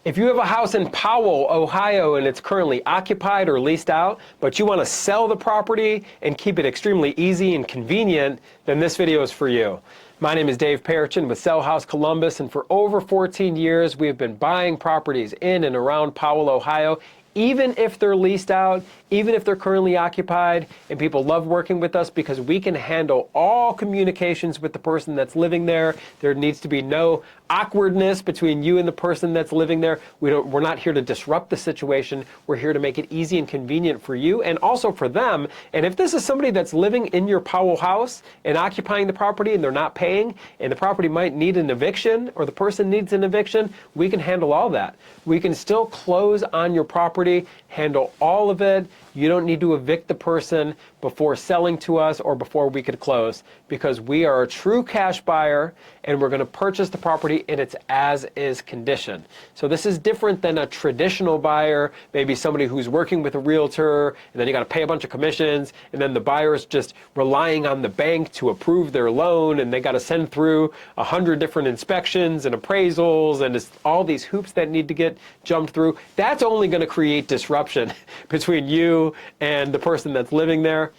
If you have a house in Powell, Ohio, and it's currently occupied or leased out, but you want to sell the property and keep it extremely easy and convenient, then this video is for you. My name is Dave Perichin with Sell House Columbus, and for over 14 years, we have been buying properties in and around Powell, Ohio, even if they're leased out, even if they're currently occupied, and people love working with us because we can handle all communications with the person that's living there. There needs to be no awkwardness between you and the person that's living there. We're not here to disrupt the situation. We're here to make it easy and convenient for you and also for them. And if this is somebody that's living in your Powell house and occupying the property and they're not paying, and the property might need an eviction or the person needs an eviction, we can handle all that. We can still close on your property, handle all of it. You don't need to evict the person before selling to us or before we could close, because we are a true cash buyer and we're going to purchase the property in its as-is condition. So this is different than a traditional buyer, maybe somebody who's working with a realtor, and then you got to pay a bunch of commissions, and then the buyer is just relying on the bank to approve their loan, and they got to send through 100 different inspections and appraisals, and it's all these hoops that need to get jumped through. That's only going to create disruption between you and the person that's living there.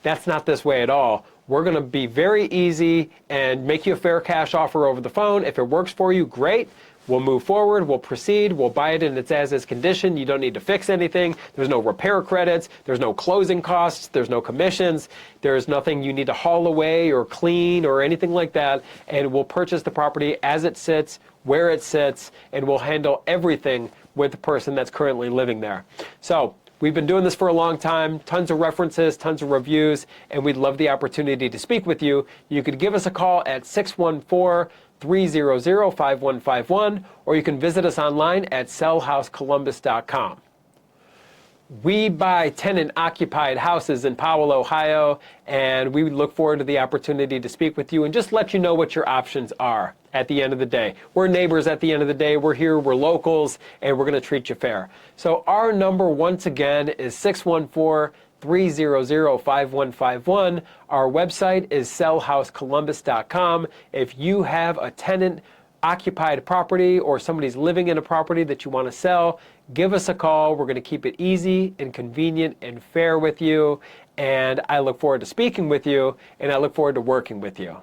That's not this way at all. We're going to be very easy and make you a fair cash offer over the phone. If it works for you, great. We'll move forward, we'll proceed, we'll buy it in its as-is condition. You don't need to fix anything. There's no repair credits, there's no closing costs, there's no commissions, there's nothing you need to haul away or clean or anything like that. And we'll purchase the property as it sits, where it sits, and we'll handle everything with the person that's currently living there. So we've been doing this for a long time, tons of references, tons of reviews, and we'd love the opportunity to speak with you. You could give us a call at 614-300-5151, or you can visit us online at sellhousecolumbus.com. We buy tenant-occupied houses in Powell, Ohio, and we look forward to the opportunity to speak with you and just let you know what your options are at the end of the day. We're neighbors at the end of the day. We're here, we're locals, and we're going to treat you fair. So our number, once again, is 614-300-5151. Our website is sellhousecolumbus.com. If you have a tenant-occupied property or somebody's living in a property that you want to sell, give us a call. We're going to keep it easy and convenient and fair with you. And I look forward to speaking with you, and I look forward to working with you.